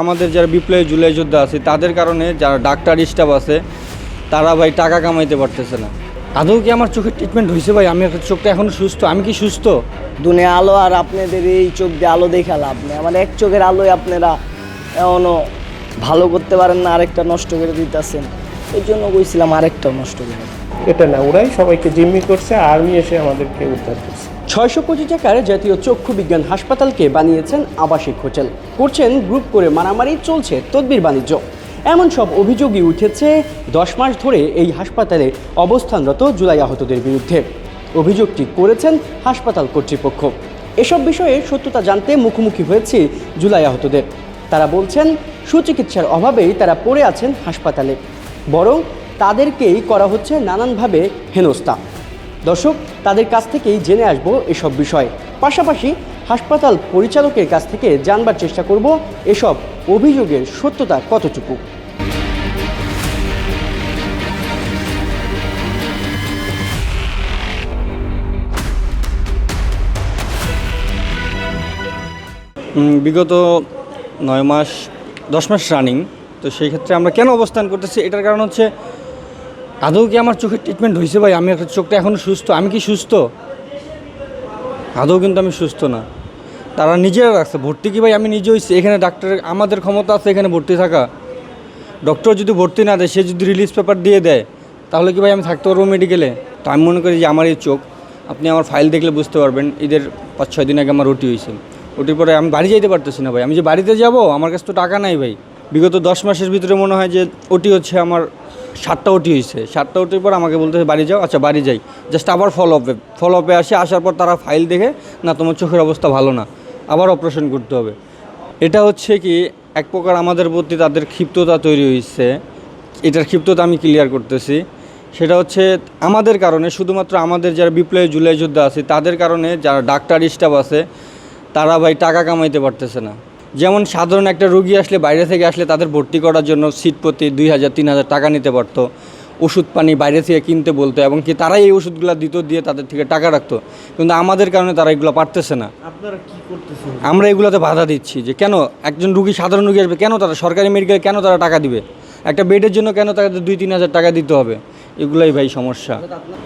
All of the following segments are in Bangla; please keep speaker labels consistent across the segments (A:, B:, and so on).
A: আমাদের যারা বিপ্লবী জুলাই যোদ্ধা আছে তাদের কারণে যারা ডাক্তার স্টাফ আছে তারা ভাই টাকা কামাইতে পারতেছে না। আদৌ কি আমার চোখের ট্রিটমেন্ট হয়েছে ভাই? আমি চোখটা এখনো সুস্থ, আমি কি সুস্থ?
B: দুনিয়া আলো আর আপনাদের এই চোখ দিয়ে আলো দেখে লাভ নেই। আমার এক চোখের আলোয় আপনারা এমনও ভালো করতে পারেন না, আরেকটা নষ্ট করে দিতেছেন। এই জন্য বলছিলাম আরেকটাও নষ্ট করে।
C: এটা না, ওরাই সবাইকে জিম্মি করছে, আর্মি এসে আমাদেরকে উদ্ধার করছে।
D: ৬০০ কোটি টাকার জাতীয় চক্ষু বিজ্ঞান হাসপাতালকে বানিয়েছেন আবাসিক হোটেল, করছেন গ্রুপ করে মারামারি, চলছে তদবির বাণিজ্য। এমন সব অভিযোগই উঠেছে ১০ মাস ধরে এই হাসপাতালে অবস্থানরত জুলাই আহতদের বিরুদ্ধে। অভিযোগটি করেছেন হাসপাতাল কর্তৃপক্ষ। এসব বিষয়ে সত্যতা জানতে মুখোমুখি হয়েছে জুলাই আহতদের। তারা বলছেন সুচিকিৎসার অভাবেই তারা পড়ে আছেন হাসপাতালে, বরং তাদেরকেই করা হচ্ছে নানানভাবে হেনস্থা। দর্শক, তাদের কাছ থেকেই জেনে আসবো এসব বিষয়, পাশাপাশি হাসপাতাল পরিচালকের কাছ থেকে জানবার চেষ্টা করব এসব অভিযোগের সত্যতা কতটুকু।
A: বিগত 10 মাস রানিং, তো সেই ক্ষেত্রে আমরা কেন অবস্থান করতেছি এটার কারণ হচ্ছে আদৌ কি আমার চোখের ট্রিটমেন্ট হয়েছে ভাই? আমি চোখটা এখনো সুস্থ, আমি কি সুস্থ? আদৌ কিন্তু আমি সুস্থ না। তারা নিজেরা রাখছে ভর্তি কি ভাই? আমি নিজে হয়েছি এখানে, ডাক্তারের আমাদের ক্ষমতা আছে এখানে ভর্তি থাকা। ডক্টর যদি ভর্তি না দেয়, সে যদি রিলিজ পেপার দিয়ে দেয়, তাহলে কি ভাই আমি থাকতে পারবো মেডিকেলে? তো আমি মনে করি যে আমার এই চোখ, আপনি আমার ফাইল দেখলে বুঝতে পারবেন, ঈদের 5-6 দিন আগে আমার ওটি হয়েছে। ওটির পরে আমি বাড়ি যাইতে পারতেছি না ভাই। আমি যে বাড়িতে যাব, আমার কাছে তো টাকা নাই ভাই। বিগত 10 মাসের ভিতরে মনে হয় যে ওটি হচ্ছে আমার 7টা ওটি হয়েছে। 7টা ওটির পর আমাকে বলতেছে বাড়ি যাও। আচ্ছা বাড়ি যাই, জাস্ট আবার ফলো আপে আসার পর তারা ফাইল দেখে, না তোমার চোখের অবস্থা ভালো না, আবার অপারেশন করতে হবে। এটা হচ্ছে কি এক প্রকার আমাদের প্রতি তাদের ক্ষিপ্ততা তৈরি হয়েছে। এটার ক্ষিপ্ততা আমি ক্লিয়ার করতেছি। সেটা হচ্ছে আমাদের কারণে, শুধুমাত্র আমাদের যারা বিপ্লবী জুলাই যোদ্ধা আছে তাদের কারণে যারা ডাক্তার স্টাফ আছে তারা ভাই টাকা কামাইতে পারতেছে না। যেমন সাধারণ একটা রোগী আসলে, বাইরে থেকে আসলে তাদের ভর্তি করার জন্য সিট প্রতি 2000-3000 টাকা নিতে পারতো, ওষুধ পানি বাইরে থেকে কিনতে বলতো, এবং কি তারাই এই ওষুধগুলো দিত, দিয়ে তাদের থেকে টাকা রাখতো। কিন্তু আমাদের কারণে তারা এগুলো পারতেছে না।
C: আপনারা কি করতেছেন?
A: আমরা এগুলোতে বাধা দিচ্ছি যে কেন একজন রুগী, সাধারণ রুগী আসবে, কেন তারা সরকারি মেডিকেল কেন তারা টাকা দিবে? একটা বেডের জন্য কেন তাদের 2-3 হাজার টাকা দিতে হবে? এগুলোই ভাই সমস্যা।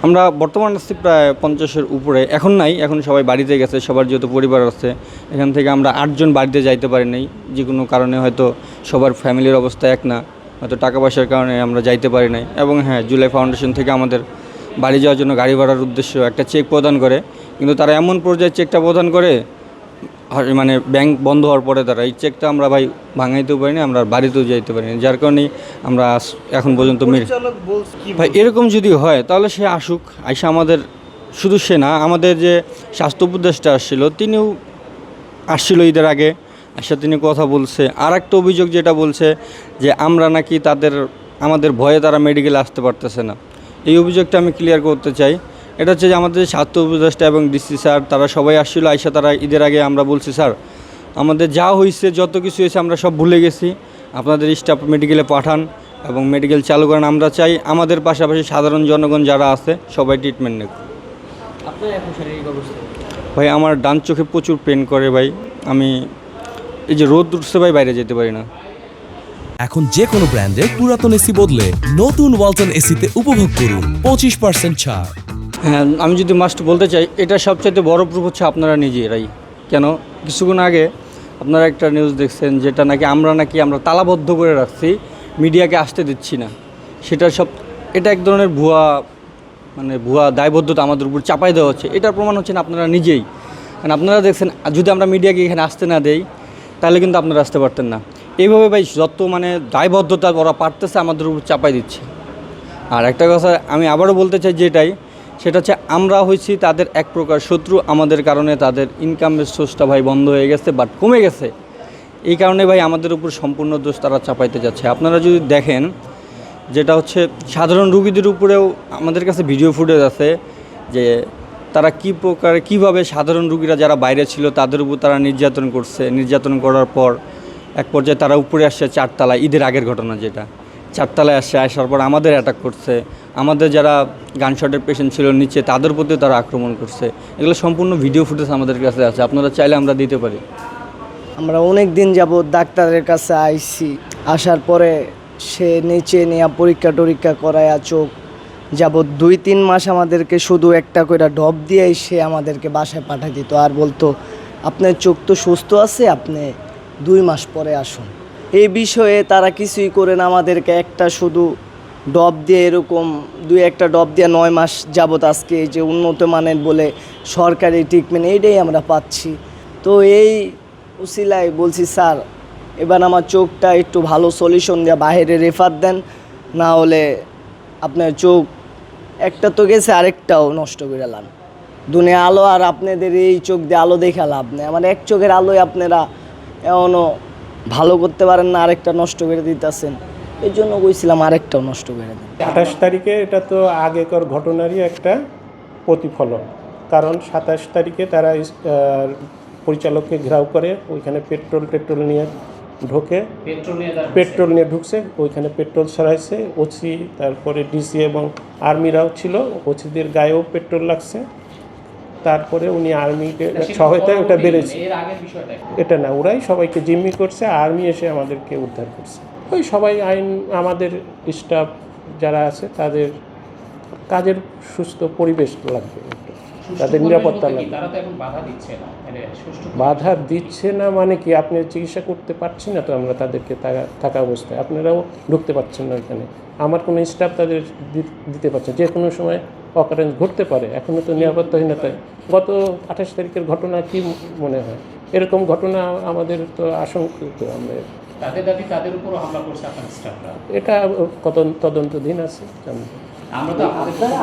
A: আমরা বর্তমান আছি প্রায় 50-এর উপরে। এখন নাই, এখন সবাই বাড়িতে গেছে, সবার যেহেতু পরিবার আছে। এখান থেকে আমরা 8 জন বাড়িতে যাইতে পারি নাই, যে কোনো কারণে, হয়তো সবার ফ্যামিলির অবস্থা এক না, হয়তো টাকা পয়সার কারণে আমরা যাইতে পারি নাই। এবং হ্যাঁ, জুলাই ফাউন্ডেশন থেকে আমাদের বাড়ি যাওয়ার জন্য গাড়ি ভাড়ার উদ্দেশ্য একটা চেক প্রদান করে, কিন্তু তারা এমন পর্যায়ে চেকটা প্রদান করে, মানে ব্যাংক বন্ধ হওয়ার পরে তারা এই চেকটা আমরা ভাই ভাঙাইতেও পারিনি, আমরা বাড়িতেও যাইতে পারিনি, যার কারণেই আমরা এখন পর্যন্ত ভাই এরকম যদি হয় তাহলে সে আসুক, আইসা আমাদের, শুধু সে না, আমাদের যে স্বাস্থ্য উপদেষ্টা আসছিল তিনিও আসছিল ঈদের আগে, আসা তিনি কথা বলছে। আর একটা অভিযোগ যেটা বলছে যে আমরা নাকি আমাদের ভয়ে তারা মেডিকেলে আসতে পারতেছে না। এই অভিযোগটা আমি ক্লিয়ার করতে চাই। এটা হচ্ছে যে আমাদের স্বাস্থ্য উপদেষ্টা এবং ডিসি স্যার তারা সবাই আসছিল, আইসা তারা ঈদের আগে আমরা বলছি স্যার আমাদের যা হয়েছে, যত কিছু হয়েছে আমরা সব ভুলে গেছি, আপনাদের স্টাফ মেডিকেলে পাঠান এবং মেডিকেল চালু করেন। আমরা চাই আমাদের পাশাপাশি সাধারণ জনগণ যারা আছে সবাই ট্রিটমেন্ট নেক।
D: আপনার এখন শারীরিক অবস্থা
A: ভাই আমার ডান চোখে প্রচুর পেন করে ভাই। আমি এই যে রোদ উঠছে ভাই, বাইরে যেতে পারি না।
E: এখন যে কোনো ব্র্যান্ডের পুরাতন এসি বদলে নতুন ওয়ালটন এসিতে উপভোগ করুন 25% ছাড়।
A: হ্যাঁ, আমি যদি মাস্ট বলতে চাই, এটা সবচাইতে বড় প্রুফ হচ্ছে আপনারা নিজেরাই। কেন, কিছুক্ষণ আগে আপনারা একটা নিউজ দেখছেন যেটা নাকি আমরা তালাবদ্ধ করে রাখছি, মিডিয়াকে আসতে দিচ্ছি না। এটা এক ধরনের ভুয়া দায়বদ্ধতা আমাদের উপর চাপাই দেওয়া হচ্ছে। এটার প্রমাণ হচ্ছেন আপনারা নিজেই। কারণ আপনারা দেখছেন যদি আমরা মিডিয়াকে এখানে আসতে না দেই তাহলে কিন্তু আপনারা আসতে পারতেন না। এইভাবে ভাই যত দায়বদ্ধতা ওরা পারতেছে আমাদের উপর চাপাই দিচ্ছে। আর একটা কথা আমি আবারও বলতে চাই, সেটা হচ্ছে আমরা হয়েছি তাদের এক প্রকার শত্রু। আমাদের কারণে তাদের ইনকামের সোর্সটা ভাই বন্ধ হয়ে গেছে, বাট কমে গেছে। এই কারণে ভাই আমাদের উপর সম্পূর্ণ দোষ তারা চাপাইতে যাচ্ছে। আপনারা যদি দেখেন, যেটা হচ্ছে সাধারণ রুগীদের উপরেও আমাদের কাছে ভিডিও ফুটেজ আছে যে তারা কীভাবে সাধারণ রুগীরা যারা বাইরে ছিল তাদের উপর তারা নির্যাতন করছে। নির্যাতন করার পর এক পর্যায়ে তারা উপরে আসছে 4 তলায়, ঈদের আগের ঘটনা যেটা, 4 তলায় আসার পর আমাদের অ্যাটাক করছে। আমাদের যারা গানশটের পেশেন্ট ছিল নিচে, তাদের প্রতিও তারা আক্রমণ করছে। এগুলো সম্পূর্ণ ভিডিও ফুটেজ আমাদের কাছে আছে, আপনারা চাইলে আমরা দিতে পারি।
B: আমরা অনেক দিন যাবৎ ডাক্তারের কাছে আইছি, আসার পরে সে নিচে নিয়ে পরীক্ষা টরীক্ষা করায়া চোখ যাবৎ 2-3 মাস আমাদেরকে শুধু একটা করে ড্রপ দিয়েই সে আমাদেরকে বাসায় পাঠিয়ে দিত আর বলতো আপনার চোখ তো সুস্থ আছে, আপনি 2 মাস পরে আসুন। এই বিষয়ে তারা কিছুই করে না, আমাদেরকে একটা শুধু ডব দিয়ে এরকম 2-1টা ডব দিয়ে 9 মাস যাবত আজকে এই যে উন্নত মানের বলে সরকারি ট্রিটমেন্ট এইটাই আমরা পাচ্ছি। তো এই উসিলায় বলছি স্যার এবার আমার চোখটা একটু ভালো সলিউশন দিয়ে বাইরে রেফার দেন, না হলে আপনার চোখ একটা তো গেছে আরেকটাও নষ্ট করে লান দুনিয়া আলো, আর আপনাদের এই চোখ দিয়ে আলো দেখা লাভ নেই। আমার এক চোখের আলোয় আপনারা এমনও ভালো করতে পারেন না, আরেকটা নষ্ট করে দিতেছেন। এই জন্য কইছিলাম আরেকটাও নষ্ট করে দেন।
C: 28 তারিখে এটা তো আগেকার ঘটনারই একটা প্রতিফলন, কারণ 27 তারিখে তারা পরিচালককে ঘেরাও করে, ওইখানে পেট্রোল নিয়ে ঢোকে, পেট্রোল নিয়ে ঢুকছে, ওইখানে পেট্রোল ছড়াইছে। ওসি তারপরে ডিসি এবং আর্মিরাও ছিল, ওসিদের গায়েও পেট্রোল লাগছে। তারপরে উনি আর্মিকে সহায়তায় ওটা বেড়েছে, এটা না, ওরাই সবাইকে জিম্মি করছে, আর্মি এসে আমাদেরকে উদ্ধার করছে। ওই সবাই আইন, আমাদের স্টাফ যারা আছে তাদের কাজের সুস্থ পরিবেশ লাগবে, তাদের নিরাপত্তা লাগবে। বাধা দিচ্ছে না মানে কি, আপনি চিকিৎসা করতে পারছি না তো আমরা তাদেরকে থাকা অবস্থায়, আপনারাও ঢুকতে পারছেন না এখানে, আমার কোনো স্টাফ তাদের দিতে পারছে, যে কোনো সময় অকারেন্স ঘটতে পারে। এখনও তো নিরাপত্তাহীনতায় গত 28 তারিখের ঘটনা কি মনে হয়, এরকম ঘটনা আমাদের তো আশঙ্কিত। আমরা
F: তাদের দাবি তাদের উপরও হামলা করছে আপনার স্টাফরা,
C: এটা কত তদন্তাধীন আছে।
F: আমরা তো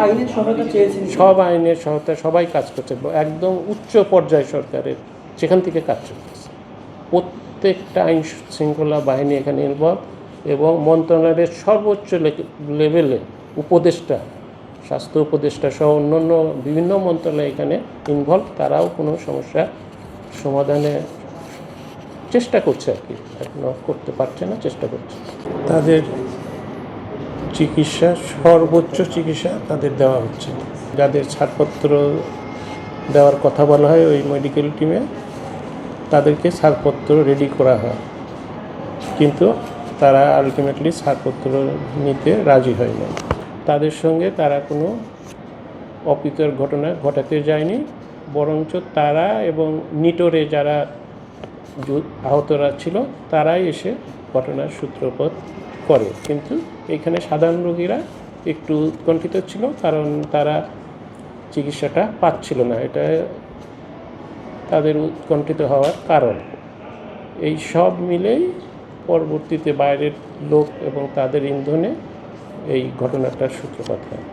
D: আইনের সহায়তা চেয়েছেন,
C: সব আইনের সহায়তা সবাই কাজ করছে, একদম উচ্চ পর্যায়ে সরকারের সেখান থেকে কাজ করতেছে। প্রত্যেকটা আইন শৃঙ্খলা বাহিনী এখানে ইনভলভ, এবং মন্ত্রণালয়ের সর্বোচ্চ লেভেলে উপদেষ্টা, স্বাস্থ্য উপদেষ্টা সহ অন্যান্য বিভিন্ন মন্ত্রণালয় এখানে ইনভলভ, তারাও কোনো সমস্যা সমাধানে চেষ্টা করছে আর কি, এখনও করতে পারছে না, চেষ্টা করছে। তাদের চিকিৎসা, সর্বোচ্চ চিকিৎসা তাদের দেওয়া হচ্ছে। যাদের ছাড়পত্র দেওয়ার কথা বলা হয় ওই মেডিকেল টিমে, তাদেরকে ছাড়পত্র রেডি করা হয়, কিন্তু তারা আলটিমেটলি ছাড়পত্র নিতে রাজি হয় না। তাদের সঙ্গে তারা কোনো অপ্রীতিকর ঘটনা ঘটাতে যায়নি, বরঞ্চ তারা এবং নিটোরে যারা আহতরা ছিল তারাই এসে ঘটনার সূত্রপাত করে। কিন্তু এইখানে সাধারণ রোগীরা একটু উৎকণ্ঠিত ছিল, কারণ তারা চিকিৎসাটা পাচ্ছিল না, এটা তাদের উৎকণ্ঠিত হওয়ার কারণ। এই সব মিলেই পরবর্তীতে বাইরের লোক এবং তাদের ইন্ধনে এই ঘটনাটার সূত্রপাত হয়।